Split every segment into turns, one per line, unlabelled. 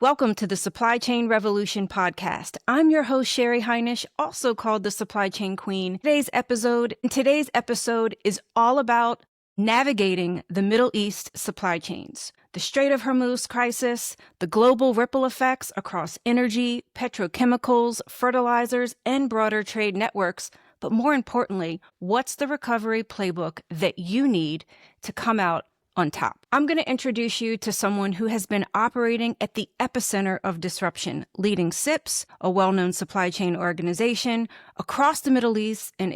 Welcome to the Supply Chain Revolution podcast. I'm your host, Sheri Hinish, also called the Supply Chain Queen. Today's episode is all about navigating the Middle East supply chains, the Strait of Hormuz crisis, the global ripple effects across energy, petrochemicals, fertilizers, and broader trade networks. But more importantly, what's the recovery playbook that you need to come out on top? I'm going to introduce you to someone who has been operating at the epicenter of disruption, leading CIPS, a well-known supply chain organization, across the Middle East and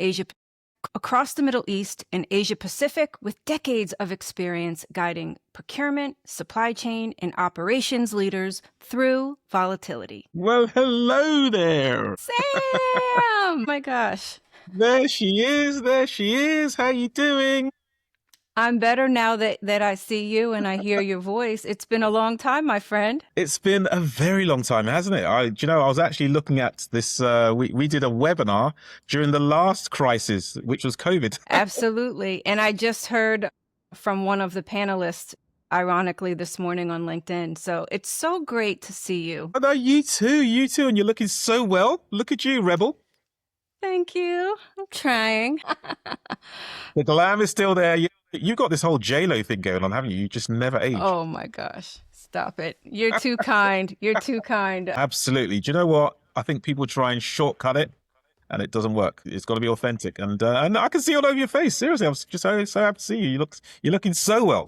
Asia Pacific, with decades of experience guiding procurement, supply chain, and operations leaders through volatility.
Well, hello there.
Sam! My gosh.
There she is. How you doing?
I'm better now that I see you and I hear your voice. It's been a long time, my friend.
It's been a very long time, hasn't it? I was actually looking at this. We did a webinar during the last crisis, which was COVID.
Absolutely. And I just heard from one of the panelists, ironically, this morning on LinkedIn. So it's so great to see you.
Oh, no, you too. And you're looking so well. Look at you, Rebel.
Thank you. I'm trying.
The glam is still there. You've got this whole J-Lo thing going on, haven't you? You just never age.
Oh my gosh. Stop it. You're too kind. You're too kind.
Absolutely. Do you know what? I think people try and shortcut it and it doesn't work. It's got to be authentic. And I can see it all over your face. Seriously, I'm just so happy to see you. You're looking so well.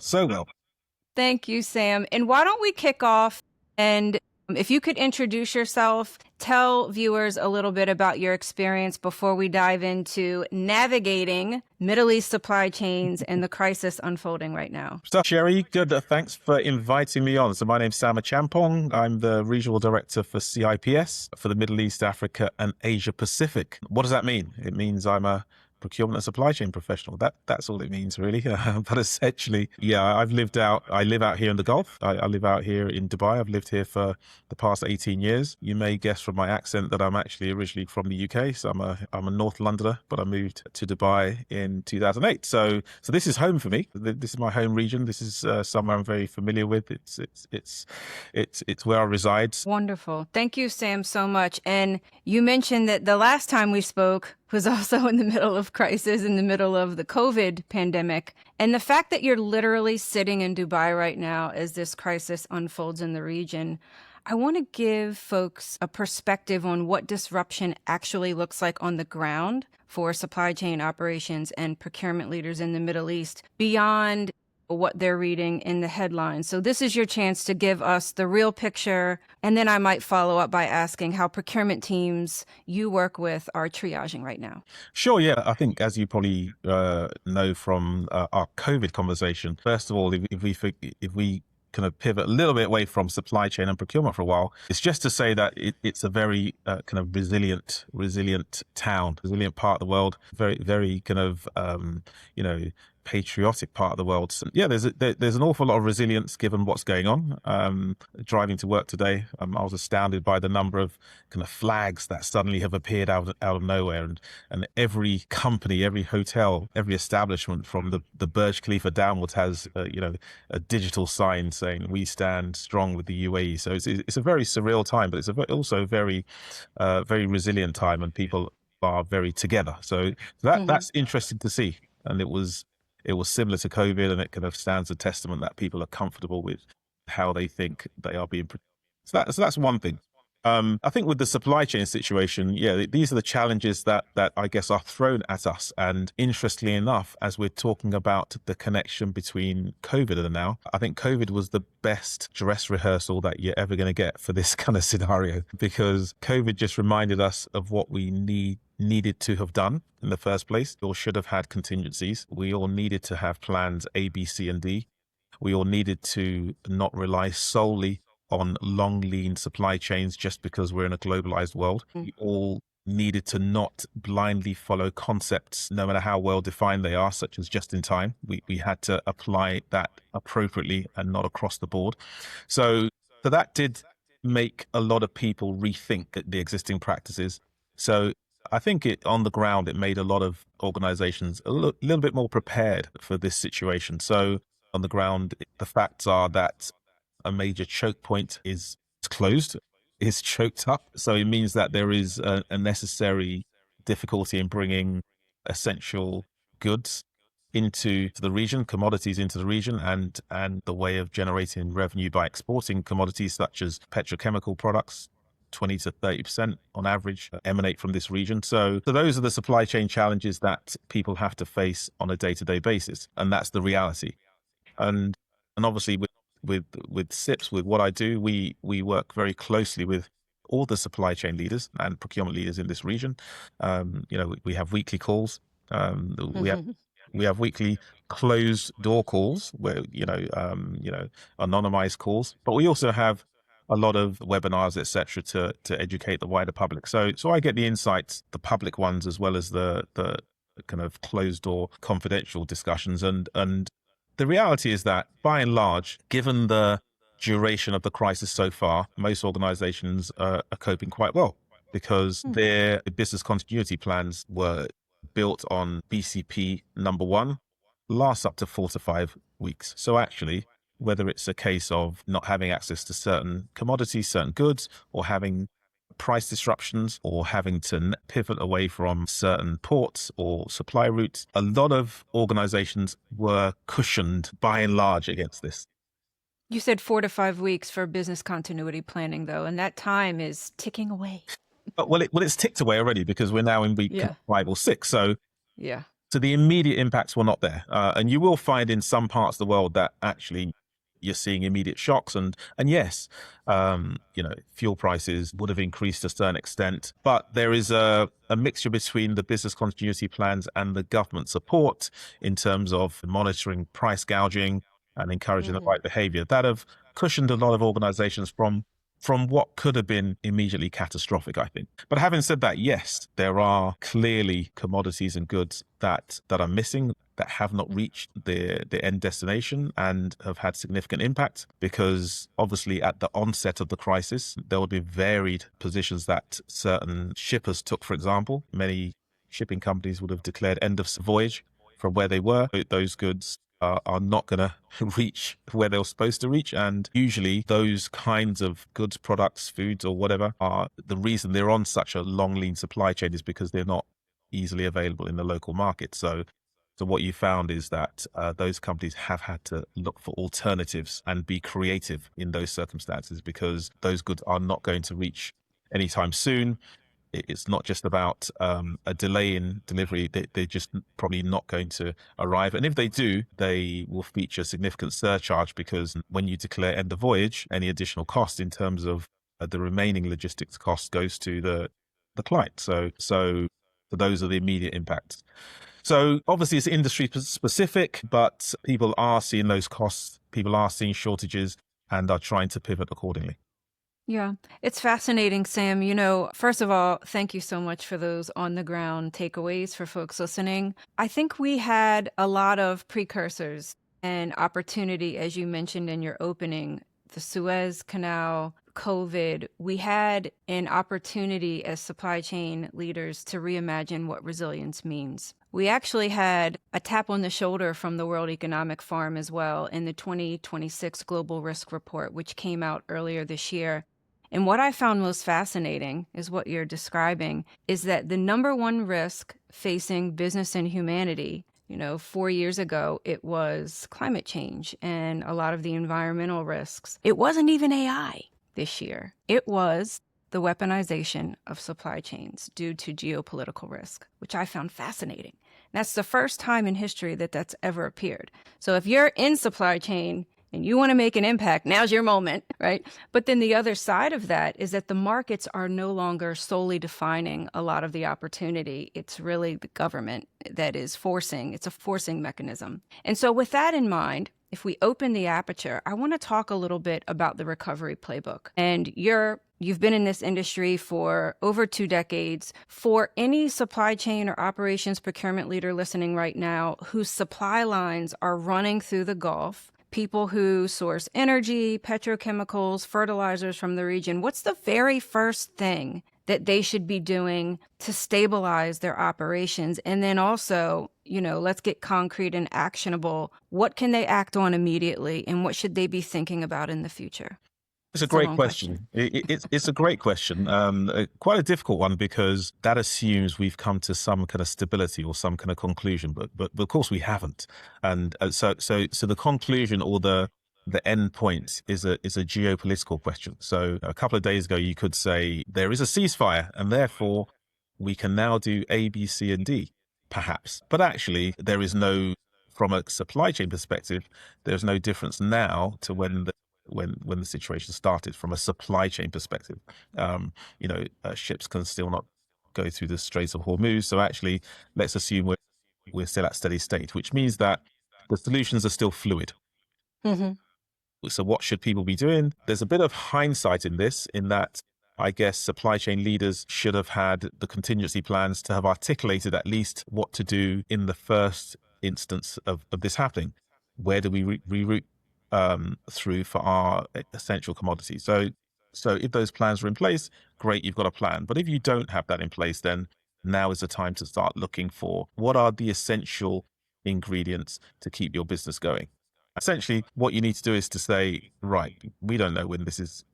Thank you, Sam. And why don't we kick off, and if you could introduce yourself, tell viewers a little bit about your experience before we dive into navigating Middle East supply chains and the crisis unfolding right now.
So, Sheri, good. Thanks for inviting me on. So my name's Sam Achampong. I'm the Regional Director for CIPS for the Middle East, Africa and Asia Pacific. What does that mean? It means I'm a procurement and supply chain professional. That's all it means, really. But essentially, I live out here in the Gulf. I live out here in Dubai. I've lived here for the past 18 years. You may guess from my accent that I'm actually originally from the UK. So I'm a North Londoner, but I moved to Dubai in 2008. So this is home for me. This is my home region. This is somewhere I'm very familiar with. It's where I reside.
Wonderful. Thank you, Sam, so much. And you mentioned that the last time we spoke was also in the middle of crisis, in the middle of the COVID pandemic. And the fact that you're literally sitting in Dubai right now as this crisis unfolds in the region, I want to give folks a perspective on what disruption actually looks like on the ground for supply chain operations and procurement leaders in the Middle East beyond what they're reading in the headlines. So this is your chance to give us the real picture. And then I might follow up by asking how procurement teams you work with are triaging right now.
Sure, yeah. I think as you probably know from our COVID conversation, first of all, if we kind of pivot a little bit away from supply chain and procurement for a while, it's just to say that it's a very kind of resilient town, resilient part of the world, very, very kind of, patriotic part of the world. So, yeah, there's an awful lot of resilience given what's going on. Driving to work today, I was astounded by the number of kind of flags that suddenly have appeared out of nowhere, and every company, every hotel, every establishment from the Burj Khalifa downwards has a digital sign saying "We stand strong with the UAE." So it's a very surreal time, but it's also a very resilient time, and people are very together. So that's interesting to see, and it was similar to COVID, and it kind of stands a testament that people are comfortable with how they think they are being. So that's one thing. I think with the supply chain situation, these are the challenges that I guess are thrown at us. And interestingly enough, as we're talking about the connection between COVID and now, I think COVID was the best dress rehearsal that you're ever going to get for this kind of scenario, because COVID just reminded us of what we needed to have done in the first place. We all should have had contingencies. We all needed to have plans A, B, C, and D. We all needed to not rely solely on long, lean supply chains just because we're in a globalized world. We all needed to not blindly follow concepts, no matter how well defined they are, such as just in time. We had to apply that appropriately and not across the board. So that did make a lot of people rethink the existing practices. So I think on the ground, it made a lot of organizations a little bit more prepared for this situation. So on the ground, the facts are that a major choke point is closed, is choked up. So it means that there is a necessary difficulty in bringing essential goods into the region, commodities into the region, and the way of generating revenue by exporting commodities such as petrochemical products. 20 to 30% on average emanate from this region. So those are the supply chain challenges that people have to face on a day-to-day basis. And that's the reality. And obviously with CIPS, with what I do, we work very closely with all the supply chain leaders and procurement leaders in this region. We have weekly calls. We have we have weekly closed door calls where anonymized calls, but we also have a lot of webinars, etc., to educate the wider public. So I get the insights, the public ones, as well as the kind of closed door confidential discussions. And the reality is that, by and large, given the duration of the crisis so far, most organizations are coping quite well because their business continuity plans were built on BCP number one, lasts up to 4 to 5 weeks. So actually, whether it's a case of not having access to certain commodities, certain goods, or having price disruptions, or having to pivot away from certain ports or supply routes, a lot of organizations were cushioned by and large against this.
You said 4 to 5 weeks for business continuity planning, though, and that time is ticking away.
Well, it's ticked away already because we're now in week 5 or 6. So the immediate impacts were not there. And you will find in some parts of the world that actually you're seeing immediate shocks. And yes, fuel prices would have increased to a certain extent. But there is a mixture between the business continuity plans and the government support in terms of monitoring price gouging and encouraging the right behavior that have cushioned a lot of organizations from what could have been immediately catastrophic, I think. But having said that, yes, there are clearly commodities and goods that are missing, that have not reached the end destination and have had significant impact, because obviously at the onset of the crisis, there would be varied positions that certain shippers took. For example, many shipping companies would have declared end of voyage from where they were. Those goods are not going to reach where they were supposed to reach. And usually those kinds of goods, products, foods, or whatever, are the reason they're on such a long, lean supply chain is because they're not easily available in the local market. So what you found is that those companies have had to look for alternatives and be creative in those circumstances, because those goods are not going to reach anytime soon. It's not just about a delay in delivery. They're just probably not going to arrive. And if they do, they will feature significant surcharge, because when you declare end of voyage, any additional cost in terms of the remaining logistics cost goes to the client. So those are the immediate impacts. So obviously it's industry specific, but people are seeing those costs. People are seeing shortages and are trying to pivot accordingly.
Yeah, it's fascinating, Sam. First of all, thank you so much for those on the ground takeaways for folks listening. I think we had a lot of precursors and opportunity, as you mentioned in your opening, the Suez Canal, COVID. We had an opportunity as supply chain leaders to reimagine what resilience means. We actually had a tap on the shoulder from the World Economic Forum as well in the 2026 Global Risk Report, which came out earlier this year. And what I found most fascinating is what you're describing, is that the number one risk facing business and humanity, 4 years ago, it was climate change and a lot of the environmental risks. It wasn't even AI this year. It was the weaponization of supply chains due to geopolitical risk, which I found fascinating. That's the first time in history that that's ever appeared. So if you're in supply chain and you want to make an impact, now's your moment, right? But then the other side of that is that the markets are no longer solely defining a lot of the opportunity. It's really the government that is forcing. It's a forcing mechanism. And so with that in mind, if we open the aperture, I want to talk a little bit about the recovery playbook. And you've been in this industry for over 2 decades. For any supply chain or operations procurement leader listening right now whose supply lines are running through the Gulf, people who source energy, petrochemicals, fertilizers from the region, what's the very first thing that they should be doing to stabilize their operations? And then also, let's get concrete and actionable. What can they act on immediately, and what should they be thinking about in the future?
It's a
It's a
great
long question.
question. It's a great question. Quite a difficult one because that assumes we've come to some kind of stability or some kind of conclusion, but of course we haven't. And so the conclusion or the end point is a geopolitical question. So a couple of days ago, you could say there is a ceasefire, and therefore we can now do A, B, C, and D, perhaps. But actually, there is no, from a supply chain perspective, there's no difference now to when the situation started from a supply chain perspective. Ships can still not go through the Strait of Hormuz. So actually, let's assume we're still at steady state, which means that the solutions are still fluid.
Mm-hmm.
So what should people be doing? There's a bit of hindsight in this, in that I guess supply chain leaders should have had the contingency plans to have articulated at least what to do in the first instance of this happening. Where do we reroute through for our essential commodities? So if those plans are in place, great, you've got a plan. But if you don't have that in place, then now is the time to start looking for what are the essential ingredients to keep your business going. Essentially, what you need to do is to say, right, we don't know when this is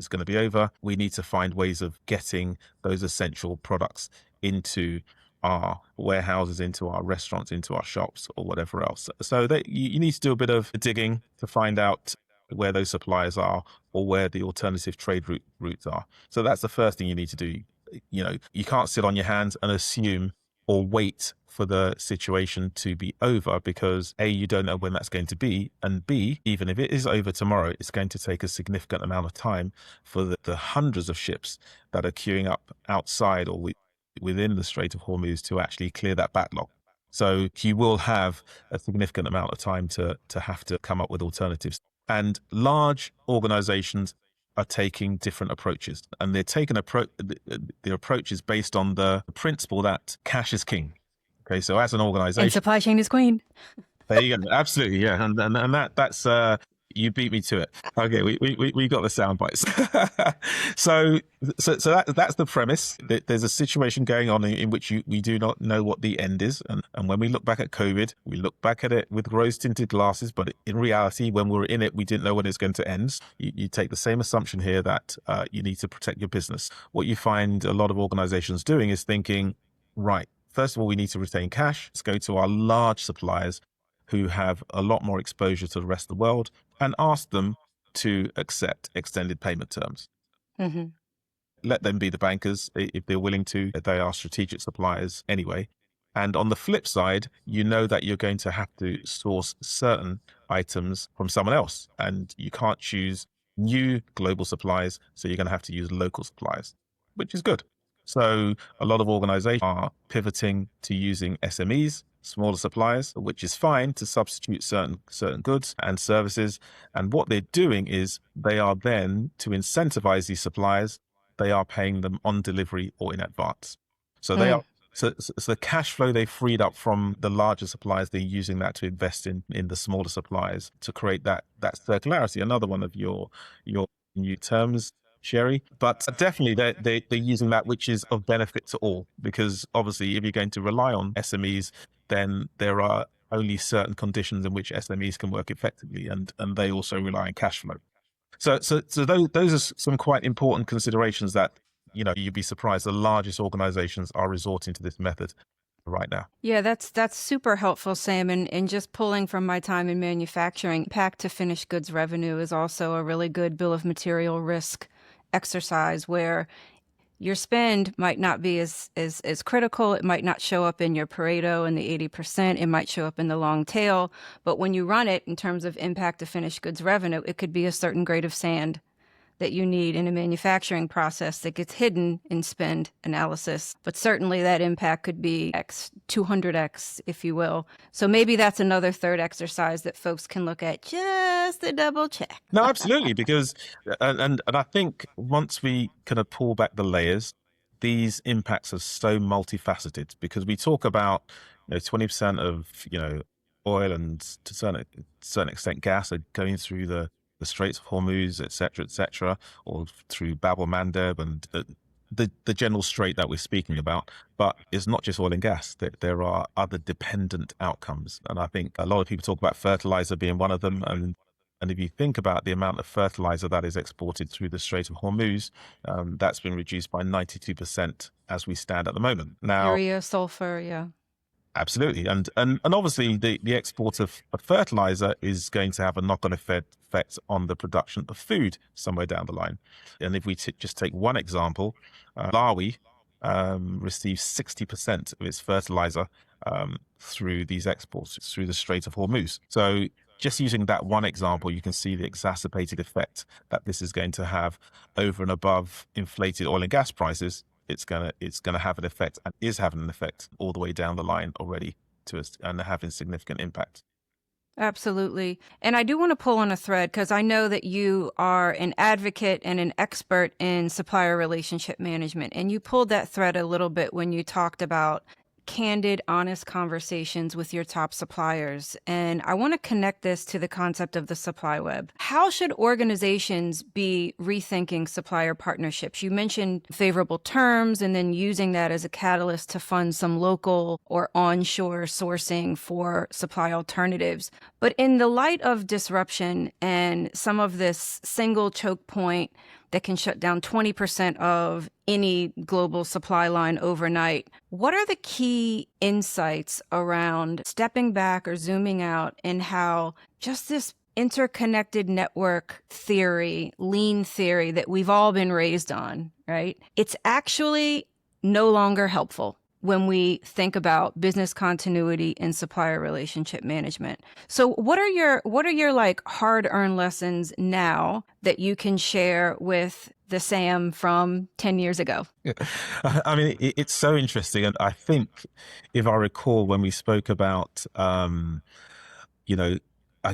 going to be over. We need to find ways of getting those essential products into our warehouses, into our restaurants, into our shops, or whatever else. So that you need to do a bit of digging to find out where those suppliers are or where the alternative trade routes are. So that's the first thing you need to do. You can't sit on your hands and assume or wait for the situation to be over, because A, you don't know when that's going to be, and B, even if it is over tomorrow, it's going to take a significant amount of time for the hundreds of ships that are queuing up outside or within the Strait of Hormuz to actually clear that backlog. So you will have a significant amount of time to have to come up with alternatives. And large organizations are taking different approaches, and they're taking the approach is based on the principle that cash is king. Okay, so as an
And
organization,
supply chain is queen.
there you go, absolutely, yeah, and that's you beat me to it. Okay, we got the sound bites. so that's the premise. There's a situation going on in which we do not know what the end is, and when we look back at COVID, we look back at it with rose-tinted glasses, but in reality, when we were in it, we didn't know when it's going to end. You take the same assumption here that you need to protect your business. What you find a lot of organizations doing is thinking, right, first of all, we need to retain cash. Let's go to our large suppliers who have a lot more exposure to the rest of the world and ask them to accept extended payment terms.
Mm-hmm.
Let them be the bankers if they're willing to. They are strategic suppliers anyway. And on the flip side, you know that you're going to have to source certain items from someone else, and you can't choose new global suppliers, so you're going to have to use local suppliers, which is good. So a lot of organizations are pivoting to using SMEs, smaller suppliers, which is fine to substitute certain goods and services. And what they're doing is they are then, to incentivize these suppliers, they are paying them on delivery or in advance. So they are so the cash flow they freed up from the larger suppliers, they're using that to invest in the smaller suppliers to create that circularity. Another one of your new terms, Sheri, but definitely they're using that, which is of benefit to all, because obviously if you're going to rely on SMEs, then there are only certain conditions in which SMEs can work effectively, and they also rely on cash flow. So those are some quite important considerations that you'd be surprised the largest organizations are resorting to this method right now.
Yeah, that's super helpful, Sam. And just pulling from my time in manufacturing, pack to finished goods revenue is also a really good bill of material risk exercise, where your spend might not be as critical. It might not show up in your Pareto and the 80%. It might show up in the long tail. But when you run it in terms of impact to finished goods revenue, it could be a certain grade of sand that you need in a manufacturing process that gets hidden in spend analysis. But certainly that impact could be X, 200X, if you will. So maybe that's another third exercise that folks can look at just to double check.
No, absolutely, because and I think once we kind of pull back the layers, these impacts are so multifaceted, because we talk about 20% of oil and to a certain extent gas are going through the Straits of Hormuz, et cetera, or through Bab el Mandeb and the general strait that we're speaking about. But it's not just oil and gas. There are other dependent outcomes. And I think a lot of people talk about fertilizer being one of them. And And if you think about the amount of fertilizer that is exported through the Strait of Hormuz, that's been reduced by 92% as we stand at the moment. Now,
Urea, sulfur, yeah.
absolutely. And obviously the export of fertilizer is going to have a knock-on effect on the production of food somewhere down the line. And if we just take one example, Malawi receives 60% of its fertilizer through these exports, through the Strait of Hormuz. So just using that one example, you can see the exacerbated effect that this is going to have over and above inflated oil and gas prices. It's gonna have an effect, and is having an effect all the way down the line already to us, and having significant impact.
Absolutely. And I do want to pull on a thread because I know that you are an advocate and an expert in supplier relationship management. And you pulled that thread a little bit when you talked about candid, honest conversations with your top suppliers. And I want to connect this to the concept of the supply web. How should organizations be rethinking supplier partnerships? You mentioned favorable terms and then using that as a catalyst to fund some local or onshore sourcing for supply alternatives. But in the light of disruption and some of this single choke point that can shut down 20% of any global supply line overnight, what are the key insights around stepping back or zooming out and how just this interconnected network theory, lean theory that we've all been raised on, right? It's actually no longer helpful when we think about business continuity and supplier relationship management. So what are your like hard-earned lessons now that you can share with the Sam from 10 years ago?
I mean, it's so interesting. And I think if I recall when we spoke about, I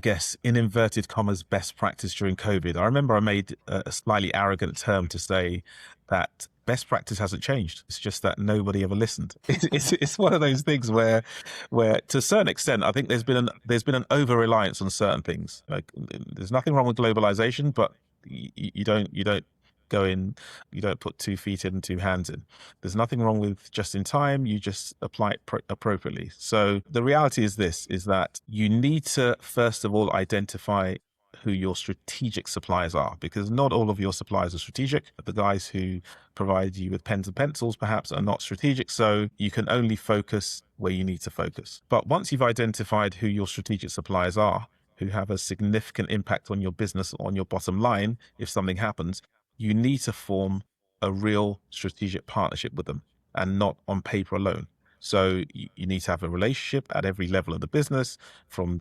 guess in inverted commas, best practice during COVID, I remember I made a slightly arrogant term to say that best practice hasn't changed. It's just that nobody ever listened. It's one of those things where to a certain extent, I think there's been an over reliance on certain things. Like there's nothing wrong with globalization, but you don't go in, you don't put 2 feet in and 2 hands in. There's nothing wrong with just in time. You just apply it appropriately. So the reality is this: is that you need to first of all identify who your strategic suppliers are, because not all of your suppliers are strategic. The guys who provide you with pens and pencils perhaps are not strategic, so you can only focus where you need to focus. But once you've identified who your strategic suppliers are, who have a significant impact on your business, on your bottom line, if something happens, you need to form a real strategic partnership with them, and not on paper alone. So you need to have a relationship at every level of the business, from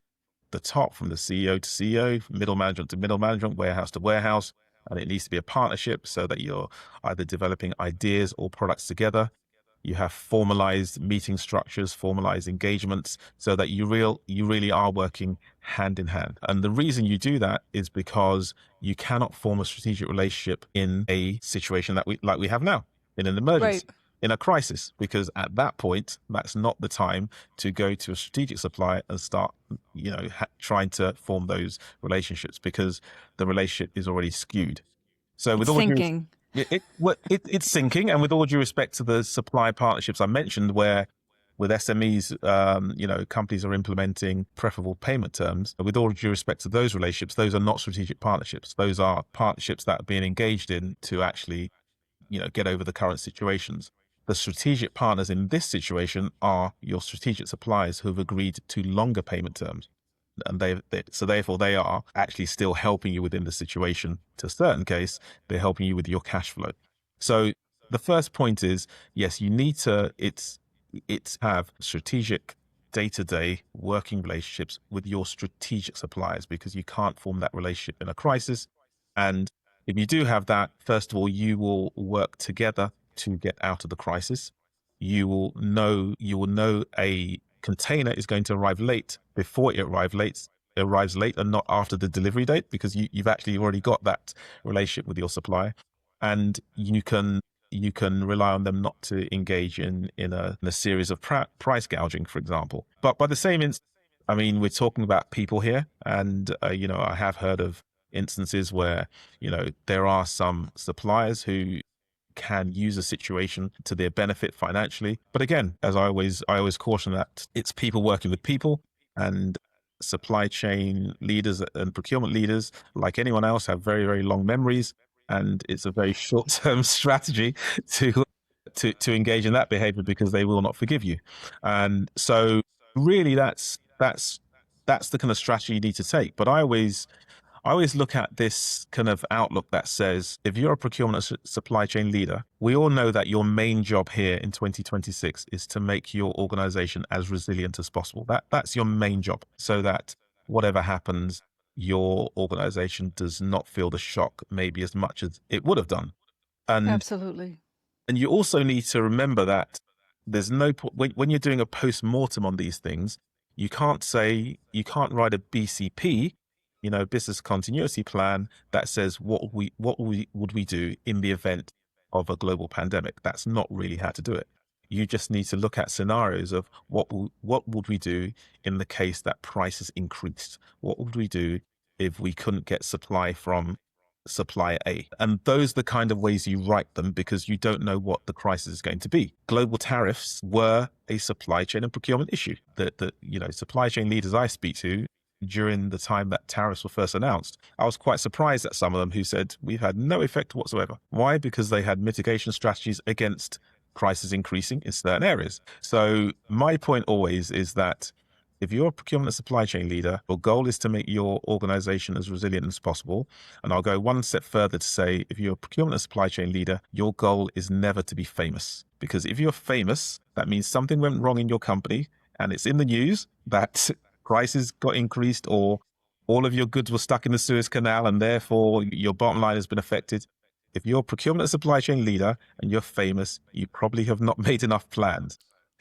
the top, from the CEO to CEO, middle management to middle management, warehouse to warehouse. And it needs to be a partnership so that you're either developing ideas or products together. You have formalized meeting structures, formalized engagements, so that you really are working hand in hand. And the reason you do that is because you cannot form a strategic relationship in a situation that we have now, in an emergency.
Right.
In a crisis, because at that point, that's not the time to go to a strategic supplier and start, trying to form those relationships, because the relationship is already skewed. So with
It's
all
sinking.
it's sinking. And with all due respect to the supply partnerships I mentioned, where with SMEs, companies are implementing preferable payment terms. With all due respect to those relationships, those are not strategic partnerships. Those are partnerships that are being engaged in to actually, get over the current situations. The strategic partners in this situation are your strategic suppliers who have agreed to longer payment terms. And so therefore they are actually still helping you within the situation. To a certain case, they're helping you with your cash flow. So the first point is, yes, you need to, it's have strategic day-to-day working relationships with your strategic suppliers, because you can't form that relationship in a crisis. And if you do have that, first of all, you will work together to get out of the crisis. You will know a container is going to arrive late before it arrives late and not after the delivery date, because you've actually already got that relationship with your supplier, and you can rely on them not to engage in a series of price gouging, for example. But by the same I mean, we're talking about people here, and I have heard of instances where there are some suppliers who can use a situation to their benefit financially. But again, as I always caution, that it's people working with people, and supply chain leaders and procurement leaders, like anyone else, have very, very long memories, and it's a very short-term strategy to to engage in that behavior because they will not forgive you. And so really that's the kind of strategy you need to take. But I always look at this kind of outlook that says, if you're a procurement supply chain leader, we all know that your main job here in 2026 is to make your organization as resilient as possible. That's your main job, so that whatever happens, your organization does not feel the shock maybe as much as it would have done. And
Absolutely.
and you also need to remember that there's no when you're doing a post-mortem on these things, you can't write a BCP, business continuity plan, that says what would we do in the event of a global pandemic. That's not really how to do it. You just need to look at scenarios of what would we do in the case that prices increased? What would we do if we couldn't get supply from supplier A? And those are the kind of ways you write them, because you don't know what the crisis is going to be. Global tariffs were a supply chain and procurement issue. The supply chain leaders I speak to during the time that tariffs were first announced, I was quite surprised at some of them who said we've had no effect whatsoever. Why? Because they had mitigation strategies against prices increasing in certain areas. So my point always is that if you're a procurement and supply chain leader, your goal is to make your organization as resilient as possible. And I'll go one step further to say, if you're a procurement and supply chain leader, your goal is never to be famous. Because if you're famous, that means something went wrong in your company and it's in the news that prices got increased, or all of your goods were stuck in the Suez Canal and therefore your bottom line has been affected. If you're a procurement and supply chain leader and you're famous, you probably have not made enough plans,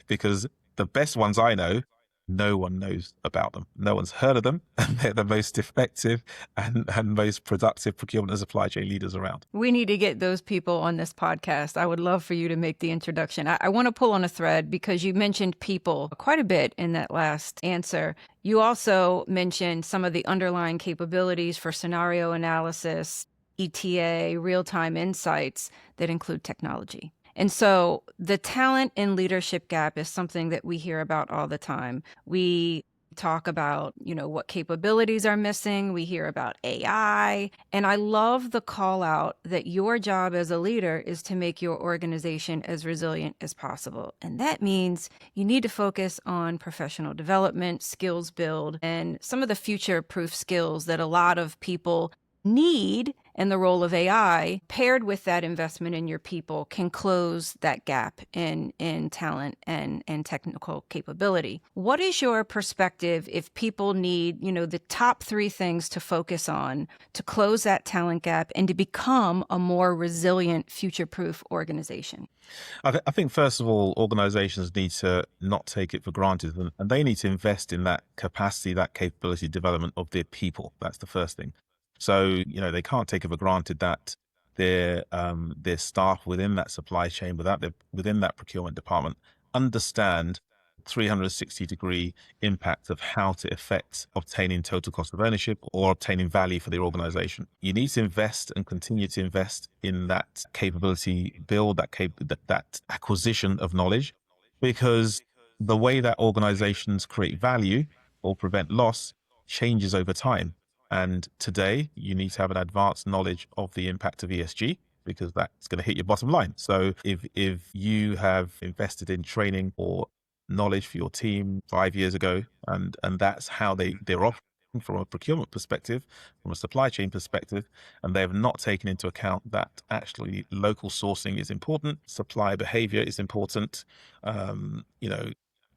because the best ones I know, no one knows about them. No one's heard of them. And they're the most effective and most productive procurement and supply chain leaders around.
We need to get those people on this podcast. I would love for you to make the introduction. I want to pull on a thread because you mentioned people quite a bit in that last answer. You also mentioned some of the underlying capabilities for scenario analysis, ETA, real-time insights that include technology. And so the talent and leadership gap is something that we hear about all the time. We talk about, what capabilities are missing. We hear about AI. And I love the call out that your job as a leader is to make your organization as resilient as possible. And that means you need to focus on professional development, skills build, and some of the future-proof skills that a lot of people need. And the role of AI paired with that investment in your people can close that gap in talent and technical capability. What is your perspective if people need, the top 3 things to focus on to close that talent gap and to become a more resilient, future-proof organization?
I think, first of all, organizations need to not take it for granted, and they need to invest in that capacity, that capability development of their people. That's the first thing. So, they can't take it for granted that their staff within that supply chain, within that procurement department, understand 360-degree impact of how to affect obtaining total cost of ownership or obtaining value for their organization. You need to invest and continue to invest in that capability build, that acquisition of knowledge, because the way that organizations create value or prevent loss changes over time. And today, you need to have an advanced knowledge of the impact of ESG, because that's going to hit your bottom line. So if you have invested in training or knowledge for your team 5 years ago, and that's how they're operating from a procurement perspective, from a supply chain perspective, and they have not taken into account that actually local sourcing is important, supplier behavior is important,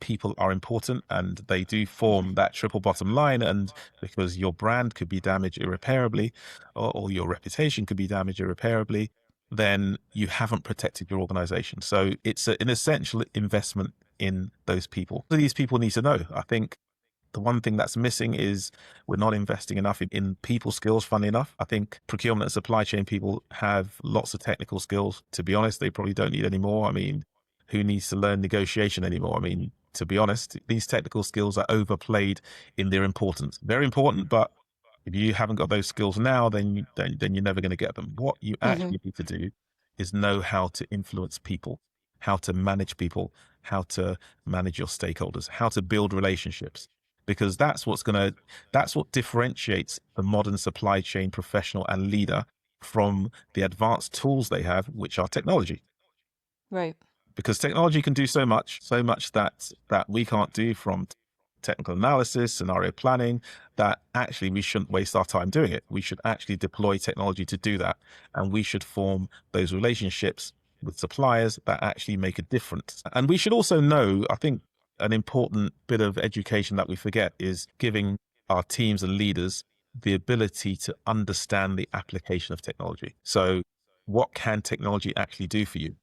people are important, and they do form that triple bottom line. And because your brand could be damaged irreparably, or your reputation could be damaged irreparably, then you haven't protected your organization. So it's an essential investment in those people. So these people need to know. I think the one thing that's missing is we're not investing enough in people skills, funnily enough. I think procurement and supply chain people have lots of technical skills. To be honest, they probably don't need any more. I mean, who needs to learn negotiation anymore? I mean, to be honest, these technical skills are overplayed in their importance. Very important, but if you haven't got those skills now, then you're never going to get them. What you actually need to do is know how to influence people, how to manage people, how to manage your stakeholders, how to build relationships. because that's what differentiates the modern supply chain professional and leader from the advanced tools they have, which are technology.
Right.
Because technology can do so much that we can't do, from technical analysis, scenario planning, that actually we shouldn't waste our time doing it. We should actually deploy technology to do that. And we should form those relationships with suppliers that actually make a difference. And we should also know, I think an important bit of education that we forget is giving our teams and leaders the ability to understand the application of technology. So what can technology actually do for you?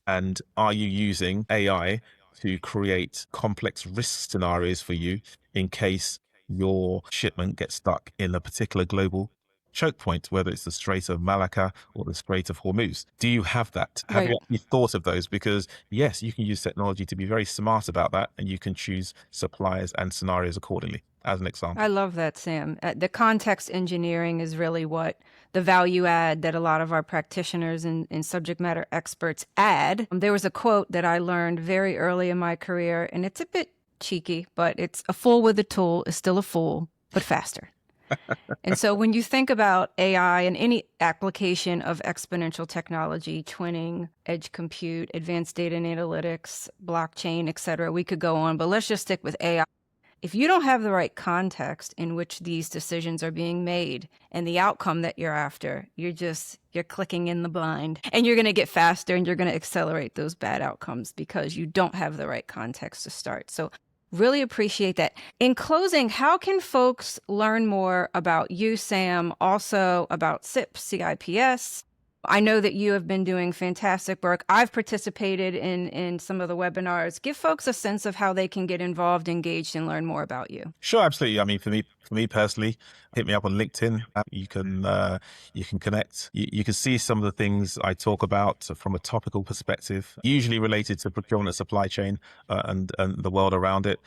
And are you using AI to create complex risk scenarios for you in case your shipment gets stuck in a particular global choke point, whether it's the Strait of Malacca or the Strait of Hormuz? Do you have that? Have
Right.
you actually thought of those? Because yes, you can use technology to be very smart about that, and you can choose suppliers and scenarios accordingly, as an example.
I love that, Sam. The context engineering is really what the value add that a lot of our practitioners and subject matter experts add. There was a quote that I learned very early in my career, and it's a bit cheeky, but it's a fool with a tool is still a fool, but faster. And so when you think about AI and any application of exponential technology, twinning, edge compute, advanced data and analytics, blockchain, et cetera, we could go on, but let's just stick with AI. If you don't have the right context in which these decisions are being made and the outcome that you're after, you're clicking in the blind, and you're going to get faster and you're going to accelerate those bad outcomes because you don't have the right context to start. So really appreciate that. In closing, how can folks learn more about you, Sam, also about CIPS, CIPS? I know that you have been doing fantastic work. I've participated in some of the webinars. Give folks a sense of how they can get involved, engaged, and learn more about you.
Sure, absolutely. I mean, for me personally, hit me up on LinkedIn. You can connect. You can see some of the things I talk about from a topical perspective, usually related to procurement and supply chain, and the world around it.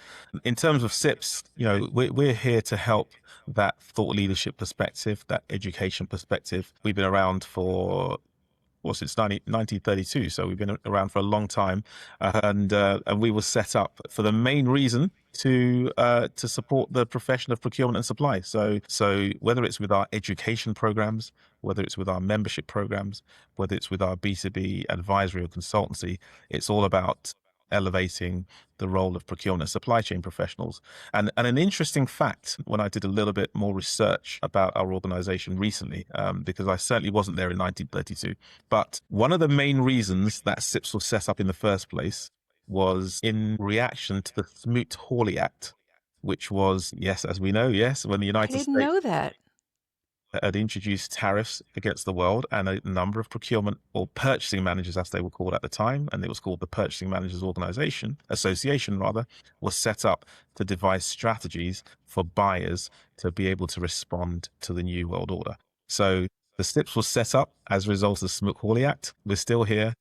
In terms of SIPs, we're here to help that thought leadership perspective, that education perspective. We've been around since 1932, so we've been around for a long time, and we were set up for the main reason to support the profession of procurement and supply. So whether it's with our education programs, whether it's with our membership programs, whether it's with our B2B advisory or consultancy, it's all about elevating the role of procurement and supply chain professionals. And an interesting fact, when I did a little bit more research about our organization recently, because I certainly wasn't there in 1932, but one of the main reasons that CIPS was set up in the first place was in reaction to the Smoot-Hawley Act, which was, yes, as we know, when the
I
United
didn't
States
know that.
had introduced tariffs against the world, and a number of procurement or purchasing managers, as they were called at the time, and it was called the Purchasing Managers Association, was set up to devise strategies for buyers to be able to respond to the new world order. So the SIPS was set up as a result of the Smoot-Hawley Act. We're still here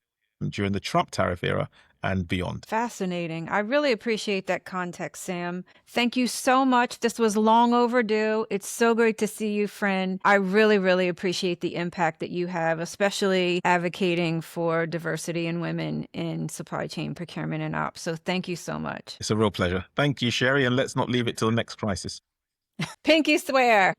during the Trump tariff era and beyond.
Fascinating. I really appreciate that context, Sam. Thank you so much. This was long overdue. It's so great to see you, friend. I really, really appreciate the impact that you have, especially advocating for diversity and women in supply chain procurement and ops. So thank you so much.
It's a real pleasure. Thank you, Sheri, and let's not leave it till the next crisis.
Pinky swear.